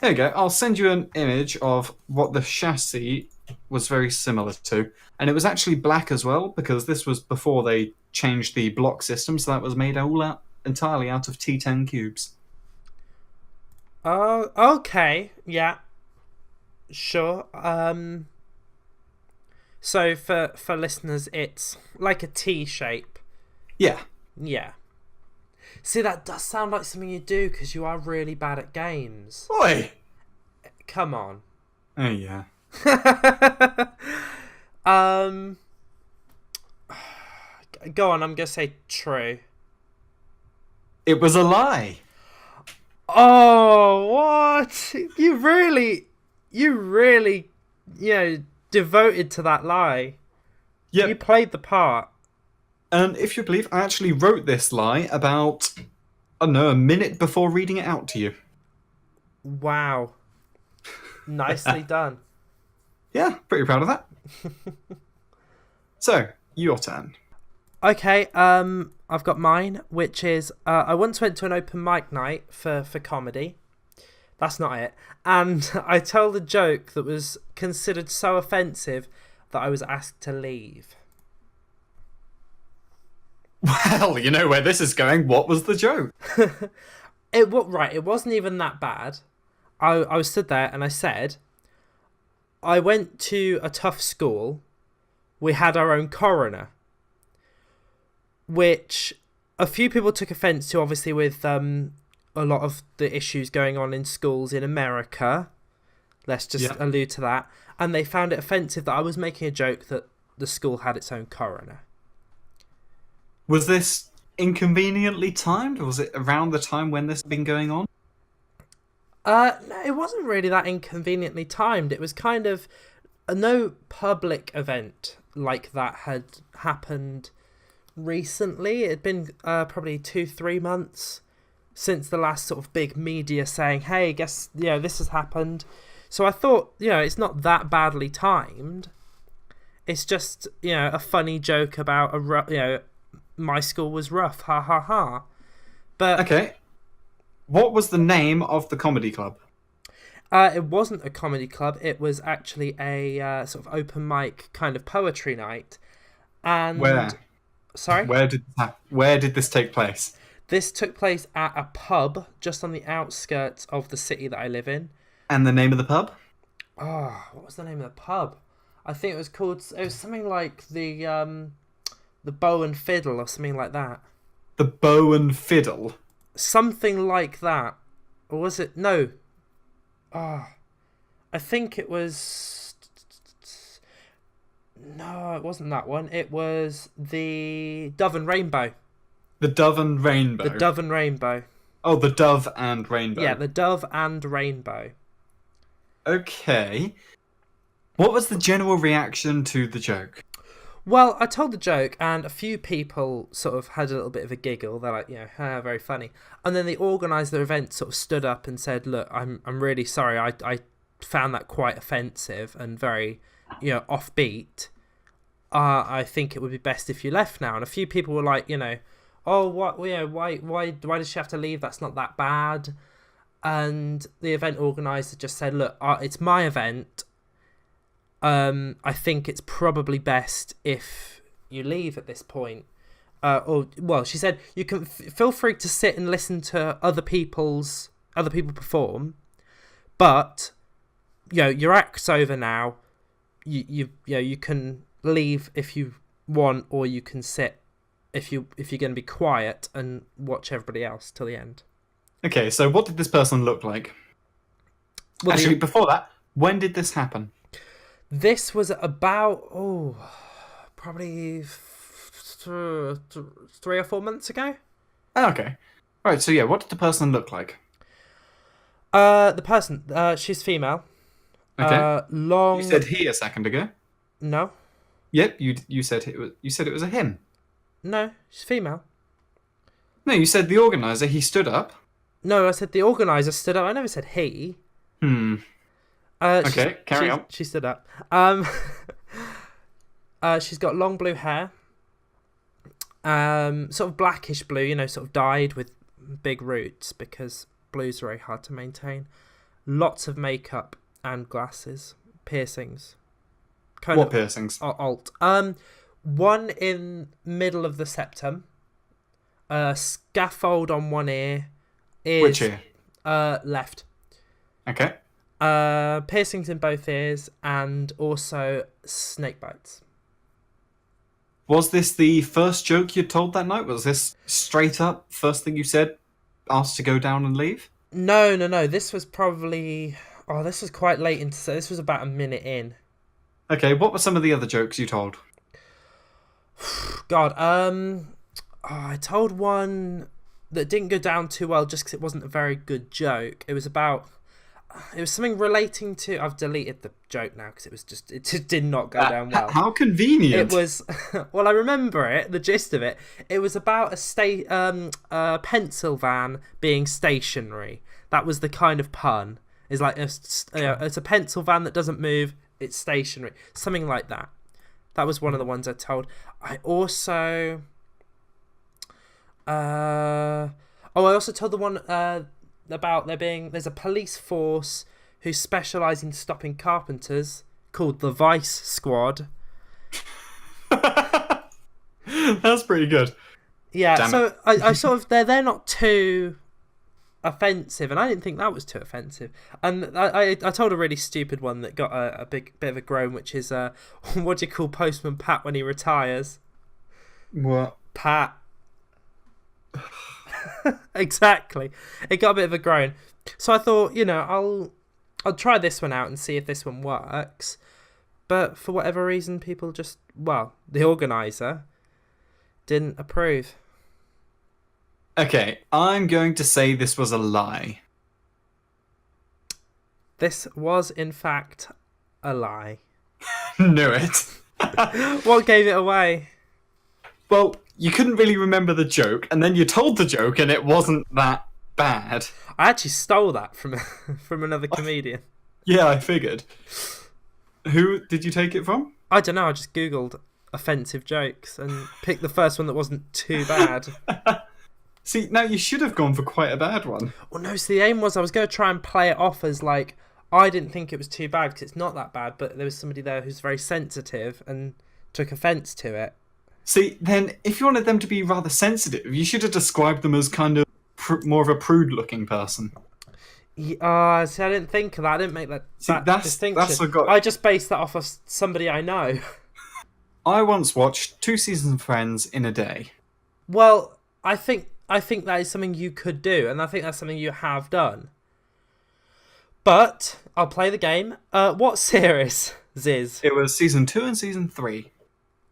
There you go. I'll send you an image of what the chassis was very similar to. And it was actually black as well, because this was before they changed the block system, so that was made entirely out of T10 cubes. Oh, okay. Yeah. Sure. So for listeners, it's like a T shape. Yeah. Yeah. See, that does sound like something you do because you are really bad at games. Oi! Come on. Oh, yeah. Go on, I'm going to say true. It was a lie. Oh, what? You really, devoted to that lie. Yep. You played the part. And if you believe, I actually wrote this lie about, I don't know, a minute before reading it out to you. Wow. Nicely done. Yeah, pretty proud of that. So, your turn. Okay, I've got mine, which is I once went to an open mic night for comedy. That's not it. And I told a joke that was considered so offensive that I was asked to leave. Well, you know where this is going. What was the joke? It wasn't even that bad. I was stood there and I said, I went to a tough school. We had our own coroner. Which a few people took offence to, obviously, with a lot of the issues going on in schools in America. Let's just allude to that. And they found it offensive that I was making a joke that the school had its own coroner. Was this inconveniently timed, or was it around the time when this had been going on? No, it wasn't really that inconveniently timed. It was kind of no public event like that had happened recently. It had been probably 2-3 months since the last sort of big media saying, hey, guess, this has happened. So I thought, it's not that badly timed. It's just, a funny joke about my school was rough, ha ha ha. But okay, what was the name of the comedy club? It wasn't a comedy club. It was actually a sort of open mic kind of poetry night. And Where? sorry, Where did this take place? this took place at a pub just on the outskirts of the city that I live in. And the name of the pub? Oh, what was the name of the pub? I think it was called. It was something like the Bow and Fiddle or something like that. The Bow and Fiddle. Something like that, or was it? No. Oh, I think it was. No, it wasn't that one. It was the Dove and Rainbow. The Dove and Rainbow. The Dove and Rainbow. Oh, the Dove and Rainbow. Yeah, the Dove and Rainbow. Okay. What was the general reaction to the joke? Well, I told the joke, and a few people sort of had a little bit of a giggle. They're like, very funny. And then the organiser of the event sort of stood up and said, "Look, I'm really sorry. I found that quite offensive and very, offbeat. I think it would be best if you left now." And a few people were like, "Oh, what? Why does she have to leave? That's not that bad." And the event organiser just said, "Look, it's my event. I think it's probably best if you leave at this point." She said you can feel free to sit and listen to other people perform, but your act's over now. You can leave if you want, or you can sit if you're going to be quiet and watch everybody else till the end. Okay, so what did this person look like? Well, actually, before that, when did this happen? This was about, probably 3 or 4 months ago. Okay. Right, so what did the person look like? The person, she's female. Okay. Long. You said he a second ago. No. Yep, you said it was a him. No, she's female. No, you said the organizer, he stood up. No, I said the organizer stood up. I never said he. Okay, carry on. She stood up. She's got long blue hair. Sort of blackish blue, sort of dyed with big roots because blue's very hard to maintain. Lots of makeup and glasses. Piercings. What piercings? Alt. One in middle of the septum. Scaffold on one ear. Which ear? Left. Okay. Piercings in both ears, and also snake bites. Was this the first joke you told that night? Was this straight up first thing you said? Asked to go down and leave? No. This was probably. Oh, this was quite late into. So this was about a minute in. Okay, what were some of the other jokes you told? God, I told one that didn't go down too well just because it wasn't a very good joke. It was something relating to. I've deleted the joke now because it just did not go down well. How convenient! It was. Well, I remember it. The gist of it. It was about a pencil van being stationary. That was the kind of pun. It's like it's a pencil van that doesn't move. It's stationary. Something like that. That was one of the ones I told. I also. I also told the one about there's a police force who specialise in stopping carpenters called the Vice Squad. That's pretty good. Yeah, Damn so it. I sort of they're not too offensive, and I didn't think that was too offensive. And I told a really stupid one that got a bit of a groan, which is what do you call Postman Pat when he retires? What? Pat. Exactly. It got a bit of a groan. So I thought, I'll try this one out and see if this one works. But for whatever reason, people the organiser didn't approve. Okay, I'm going to say this was a lie. This was, in fact, a lie. Knew it. What gave it away? Well, you couldn't really remember the joke, and then you told the joke, and it wasn't that bad. I actually stole that from another comedian. Yeah, I figured. Who did you take it from? I don't know, I just Googled offensive jokes and picked the first one that wasn't too bad. See, now you should have gone for quite a bad one. Well, no, so the aim was I was going to try and play it off as like, I didn't think it was too bad because it's not that bad, but there was somebody there who's very sensitive and took offence to it. See, then, if you wanted them to be rather sensitive, you should have described them as kind of more of a prude-looking person. See, I didn't think of that. I didn't make that distinction. I just based that off of somebody I know. I once watched 2 seasons of Friends in a day. Well, I think that is something you could do, and I think that's something you have done. But I'll play the game. What series, Ziz? It was season 2 and season 3.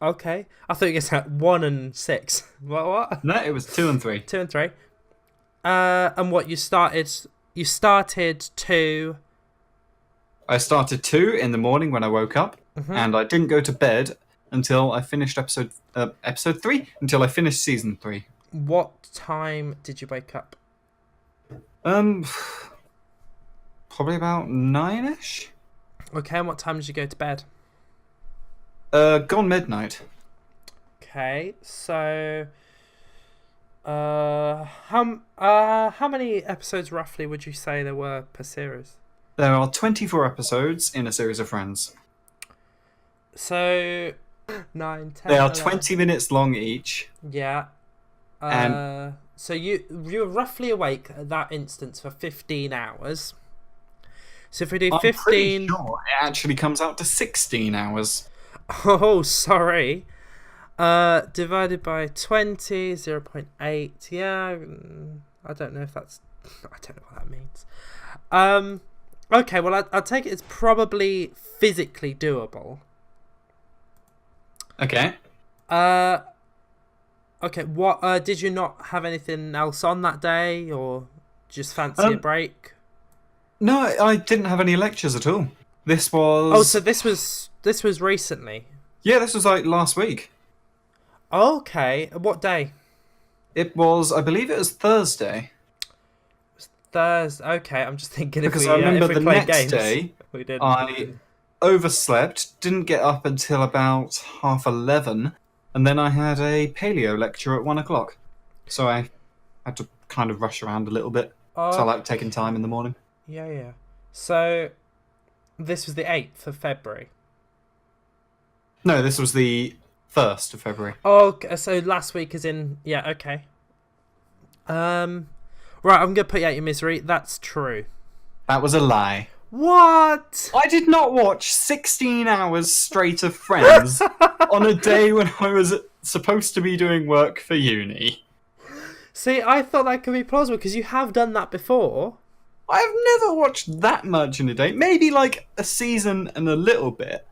Okay. I thought you were going to say 1 and 6. What? No, it was 2 and 3. 2 and 3. And what, you started 2... I started 2 in the morning when I woke up, and I didn't go to bed until I finished episode 3, until I finished season 3. What time did you wake up? Probably about 9ish. Okay, and what time did you go to bed? Gone midnight. Okay, so how many episodes roughly would you say there were per series? There are 24 episodes in a series of Friends. So 9, 10. They are 11. 20 minutes long each. Yeah. So you were roughly awake at that instance for 15 hours. So if we do 15... I'm pretty sure it actually comes out to 16 hours. Oh, sorry. Divided by 20, 0.8. Yeah, I don't know if that's... I don't know what that means. Okay, well, I'll take it as probably physically doable. Okay. Okay, what... did you not have anything else on that day, or just fancy a break? No, I didn't have any lectures at all. This was... Oh, so this was recently? Yeah, this was like last week. Okay, what day? It was, I believe it was Thursday. It was Thursday. Okay, I'm just thinking because I remember the next games, day we did. I overslept, didn't get up until about 11:30, and then I had a paleo lecture at 1 o'clock. So I had to kind of rush around a little bit. So I like taking time in the morning. Yeah. So this was the 8th of February. No, this was the 1st of February. Oh, so last week is in... Yeah, okay. Right, I'm going to put you out your misery. That's true. That was a lie. What? I did not watch 16 hours straight of Friends on a day when I was supposed to be doing work for uni. See, I thought that could be plausible because you have done that before. I've never watched that much in a day. Maybe like a season and a little bit.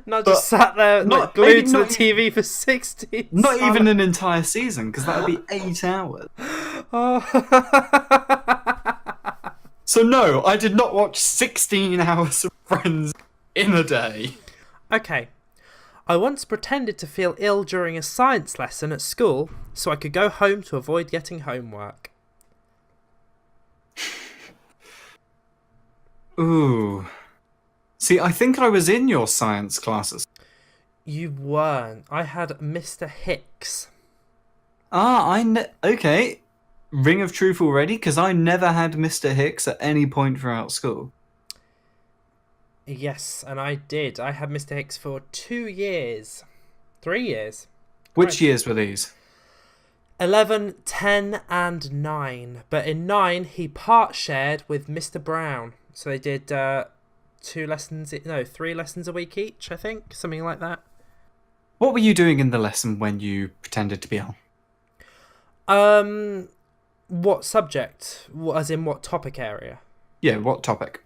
Not just sat there glued to the TV for 60. Not even an entire season, because that would be 8 hours. Oh. So no, I did not watch 16 hours of Friends in a day. Okay. I once pretended to feel ill during a science lesson at school so I could go home to avoid getting homework. Ooh. See, I think I was in your science classes. You weren't. I had Mr. Hicks. Okay. Ring of truth already, because I never had Mr. Hicks at any point throughout school. Yes, and I did. I had Mr. Hicks for 2 years. 3 years. Which years were these? 11, 10, and 9. But in 9, he part-shared with Mr. Brown. So they did 3 lessons a week each, I think. Something like that. What were you doing in the lesson when you pretended to be ill? What subject? As in what topic area? Yeah, what topic?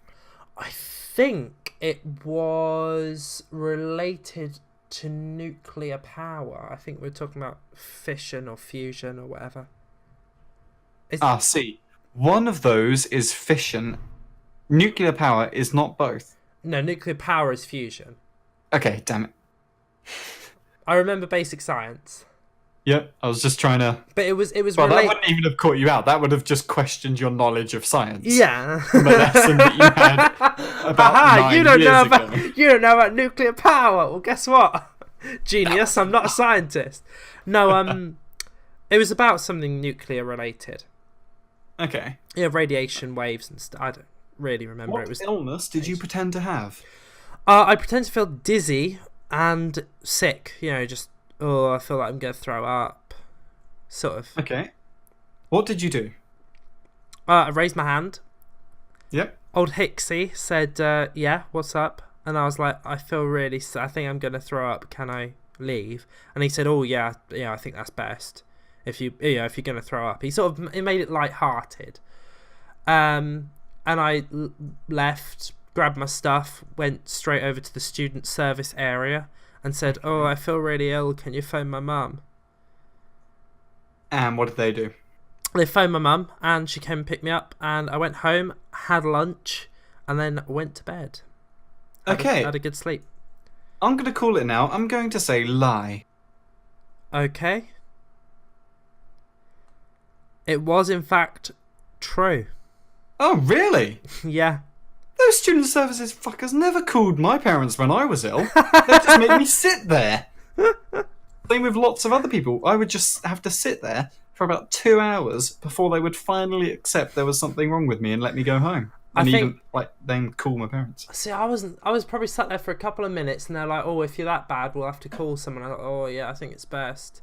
I think it was related to nuclear power. I think we're talking about fission or fusion or whatever. See. One of those is fission. Nuclear power is not both. No, nuclear power is fusion. Okay, damn it. I remember basic science. Yep, I was just trying to... But it was Well, that wouldn't even have caught you out. That would have just questioned your knowledge of science. Yeah. From a lesson that you had about 9 you don't years know ago. You don't know about nuclear power. Well, guess what? Genius, I'm not a scientist. No, it was about something nuclear related. Okay. Yeah, radiation waves and stuff. I don't... really remember. What It was illness did you pretend to have? I pretend to feel dizzy and sick. Just I feel like I'm gonna throw up, sort of. Okay. What did you do? I raised my hand. Yep. Old Hixie said, "Yeah, what's up?" And I was like, "I feel really. I think I'm gonna throw up. Can I leave?" And he said, "Oh yeah, I think that's best. If you're gonna throw up." He made it light-hearted. And I left, grabbed my stuff, went straight over to the student service area, and said, "Oh, I feel really ill. Can you phone my mum?" And what did they do? They phoned my mum, and she came and picked me up, and I went home, had lunch, and then went to bed. Had a good sleep. I'm going to call it now. I'm going to say lie. Okay. It was, in fact, true. Oh, really? Yeah. Those student services fuckers never called my parents when I was ill. They just made me sit there. Same with lots of other people. I would just have to sit there for about 2 hours before they would finally accept there was something wrong with me and let me go home. And then call my parents. See, I was probably sat there for a couple of minutes, and they're like, "Oh, if you're that bad, we'll have to call someone." I thought, "Oh yeah, I think it's best."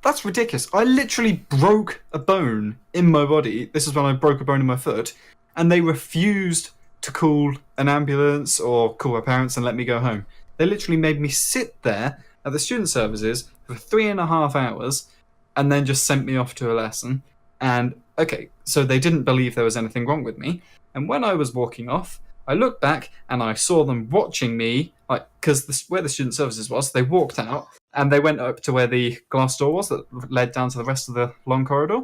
That's ridiculous. I literally broke a bone in my body. This is when I broke a bone in my foot, and they refused to call an ambulance or call my parents and let me go home. They literally made me sit there at the student services for 3.5 hours, and then just sent me off to a lesson. And okay, so they didn't believe there was anything wrong with me. And when I was walking off, I looked back and I saw them watching me, because where the student services was, they walked out and they went up to where the glass door was that led down to the rest of the long corridor.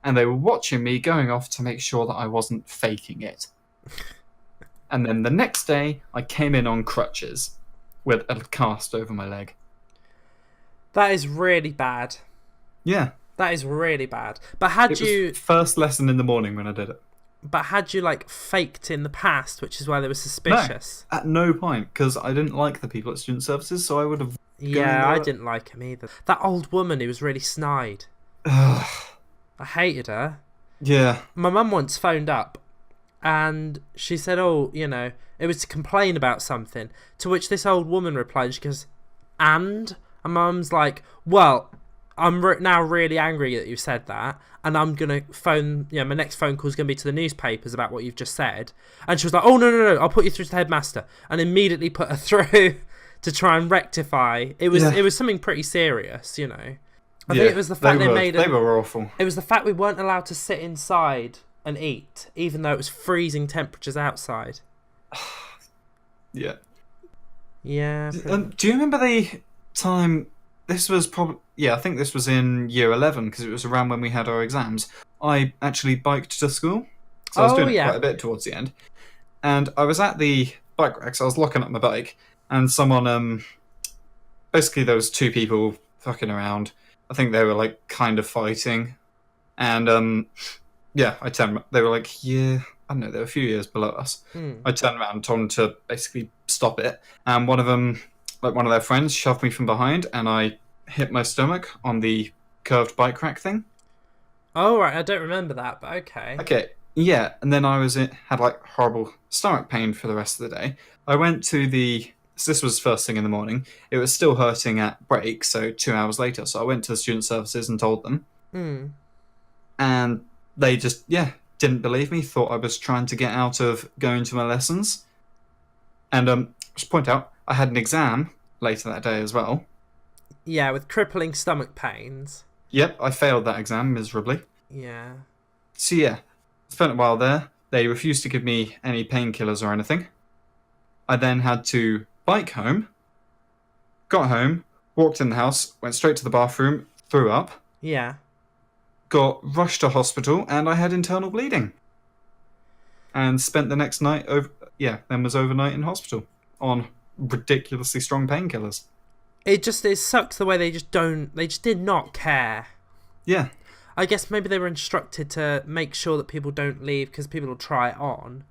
And they were watching me going off to make sure that I wasn't faking it. And then the next day, I came in on crutches with a cast over my leg. That is really bad. Yeah. That is really bad. But It was first lesson in the morning when I did it. But had you faked in the past, which is why they were suspicious? No, at no point, because I didn't like the people at student services, so I would have. Yeah, I didn't like him either. That old woman who was really snide. I hated her. Yeah. My mum once phoned up, and she said, "Oh, it was to complain about something." To which this old woman replied, she goes, "And?" And Mum's like, "Well, I'm now really angry that you said that, and I'm going to phone, my next phone call is going to be to the newspapers about what you've just said." And she was like, "Oh, no, I'll put you through to the headmaster," and immediately put her through to try and rectify. It was something pretty serious, I think it was the fact they were awful. It was the fact we weren't allowed to sit inside and eat, even though it was freezing temperatures outside. Yeah. Yeah. Do you remember the time... This was probably... I think this was in year 11, because it was around when we had our exams. I actually biked to school. So I was doing it quite a bit towards the end. And I was at the bike rack, so I was locking up my bike, and someone... Basically, there was two people fucking around. I think they were, kind of fighting. And, I turned... They were I don't know, they were a few years below us. I turned around and told them to basically stop it. And one of them... one of their friends shoved me from behind, and I hit my stomach on the curved bike rack thing. Oh, right, I don't remember that, but okay. Okay, yeah, and then I had horrible stomach pain for the rest of the day. I went to so this was first thing in the morning. It was still hurting at break, so 2 hours later. So I went to the student services and told them. And they just, didn't believe me, thought I was trying to get out of going to my lessons. And just point out, I had an exam later that day as well. Yeah, with crippling stomach pains. Yep, I failed that exam miserably. Yeah. So spent a while there. They refused to give me any painkillers or anything. I then had to bike home, got home, walked in the house, went straight to the bathroom, threw up. Yeah. Got rushed to hospital, and I had internal bleeding. And spent the next night then was overnight in hospital on ridiculously strong painkillers. It sucks the way they just did not care. Yeah. I guess maybe they were instructed to make sure that people don't leave because people will try it on.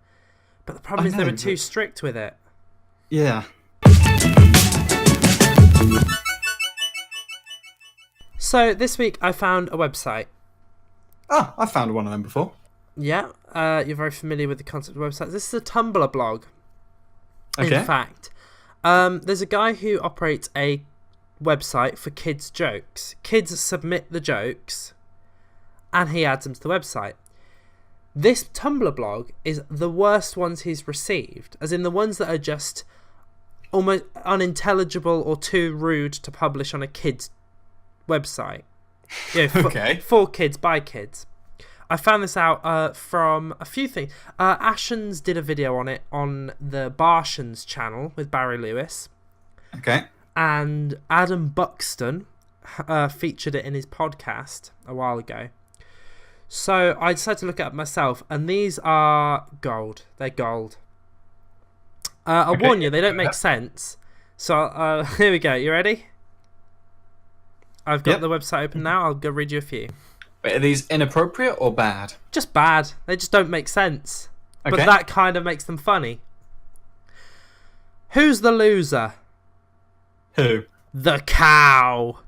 But the problem is they were too strict with it. Yeah. So this week I found a website. I found one of them before. Yeah. you're very familiar with the concept of websites. This is a Tumblr blog. Okay. In fact, there's a guy who operates a website for kids' jokes. Kids submit the jokes, and he adds them to the website. This Tumblr blog is the worst ones he's received, as in the ones that are just almost unintelligible or too rude to publish on a kid's website. For kids, by kids. I found this out from a few things. Ashens did a video on it on the Bartians channel with Barry Lewis. Okay. And Adam Buxton featured it in his podcast a while ago. So I decided to look it up myself, and these are gold. They're gold. I'll warn you, they don't make sense. So here we go. You ready? I've got the website open now. I'll go read you a few. Wait, are these inappropriate or bad? Just bad. They just don't make sense. Okay. But that kind of makes them funny. Who's the loser? Who? The cow.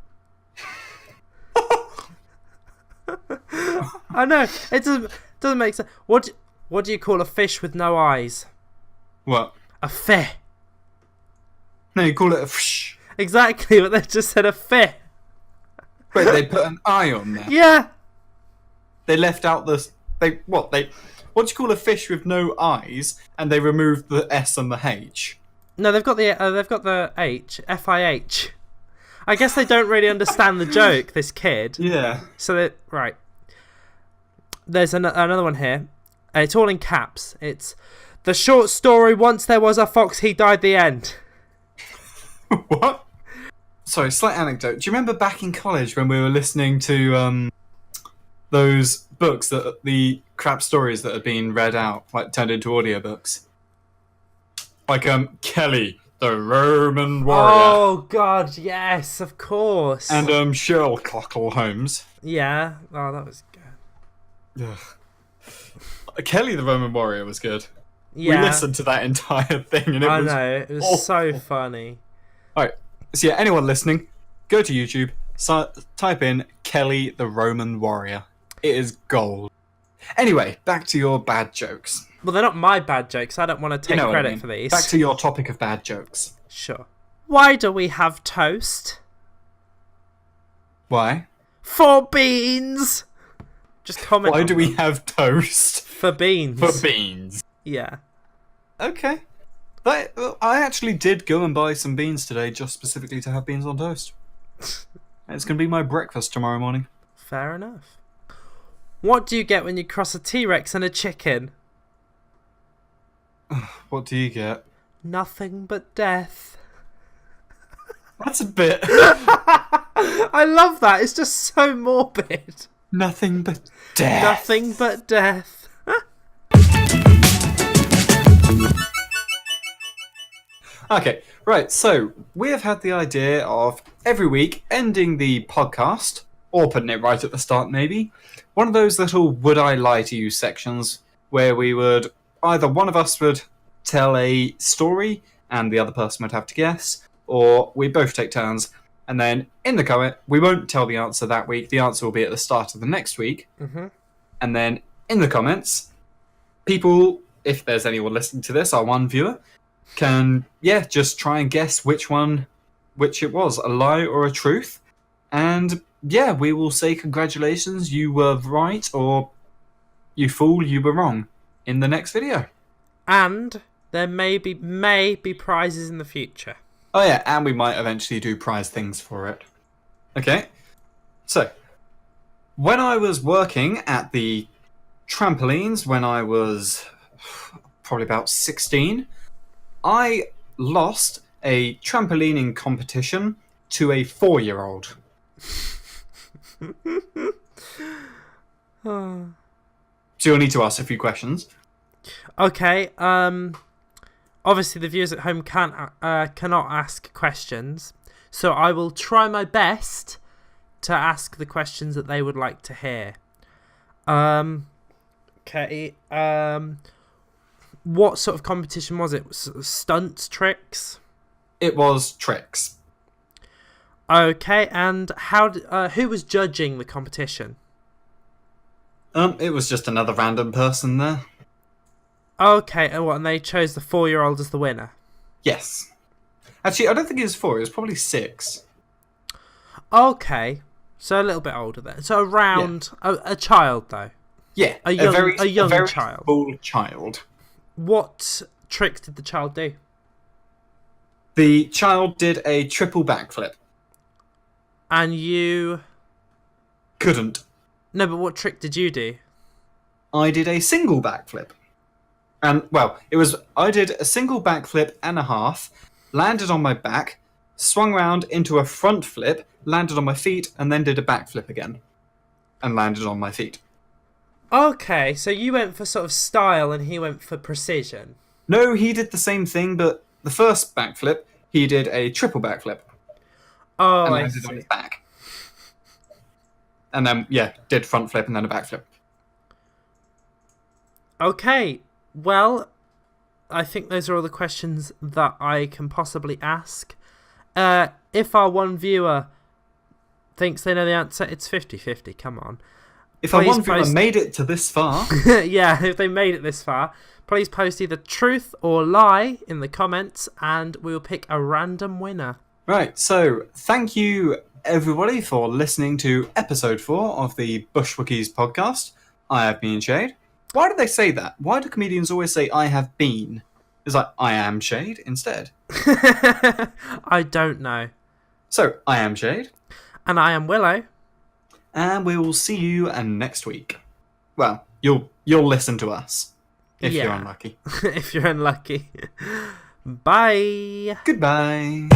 I know. It doesn't make sense. What do you call a fish with no eyes? What? A fi. No, you call it a fish. Exactly, but they just said a fi. Wait, they put an eye on there? Yeah. They left out the... What do you call a fish with no eyes, and they removed the S and the H? No, they've got the H, F-I-H. I guess they don't really understand the joke, this kid. Yeah. So, right. There's another one here. It's all in caps. It's the short story, once there was a fox, he died the end. What? Sorry, slight anecdote. Do you remember back in college when we were listening to those books, the crap stories that had been read out, like turned into audiobooks? Like Kelly, the Roman warrior. Oh God, yes, of course. And Sherlock Holmes. Yeah. Oh, that was good. Ugh. Kelly, the Roman warrior, was good. Yeah. We listened to that entire thing, and it was awful. so funny. All right. So yeah, anyone listening, go to YouTube, type in Kelly, the Roman warrior. It is gold. Anyway, back to your bad jokes. Well, they're not my bad jokes. I don't want to take what I credit mean. for these. Back to your topic of bad jokes. Sure. Why do we have toast? Why? For beans. Just comment. Why on do we them. have toast? For beans. For beans. Yeah. Okay. I actually did go and buy some beans today, just specifically to have beans on toast. It's going to be my breakfast tomorrow morning. Fair enough. What do you get when you cross a T-Rex and a chicken? What do you get? Nothing but death. That's a bit... I love that. It's just so morbid. Nothing but death. Nothing but death. Okay, right, so we have had the idea of every week ending the podcast, or putting it right at the start maybe, one of those little would I lie to you sections where we would, either one of us would tell a story and the other person would have to guess, or we both take turns, and then in the comment, we won't tell the answer that week, the answer will be at the start of the next week, and then in the comments, people, if there's anyone listening to this, our one viewer, can, just try and guess which it was, a lie or a truth. And, we will say congratulations, you were right, or you fool, you were wrong, in the next video. And there may be prizes in the future. Oh yeah, and we might eventually do prize things for it. Okay, so, when I was working at the trampolines when I was probably about 16, I lost a trampolining competition to a 4-year-old. So you'll need to ask a few questions. Okay, obviously the viewers at home cannot ask questions, so I will try my best to ask the questions that they would like to hear. Okay, what sort of competition was it? Stunts, tricks? It was tricks. Okay, and who was judging the competition? It was just another random person there. Okay, and they chose the 4-year-old as the winner? Yes. Actually, I don't think he was 4. He was probably 6. Okay, so a little bit older then. So around a child though. Yeah, a young very child. Small child. What tricks did the child do? The child did a triple backflip. And you Couldn't. No, but what trick did you do? I did a single backflip. And, well, I did a single backflip and a half, landed on my back, swung round into a front flip, landed on my feet, and then did a backflip again. And landed on my feet. Okay, so you went for sort of style and he went for precision. No, he did the same thing, but the first backflip, he did a triple backflip. Oh, and I landed see. on his back. And then, did front flip and then a backflip. Okay, well, I think those are all the questions that I can possibly ask. If our one viewer thinks they know the answer, it's 50-50, come on. If our one viewer made it to this far... Yeah, if they made it this far, please post either truth or lie in the comments and we'll pick a random winner. Right, so thank you everybody for listening to episode 4 of the Bushwookies podcast. I have been Shade. Why do they say that? Why do comedians always say I have been? It's like I am Shade instead. I don't know. So, I am Shade. And I am Willow. And we will see you next week. Well, you'll listen to us. If you're unlucky. If you're unlucky. Bye. Goodbye.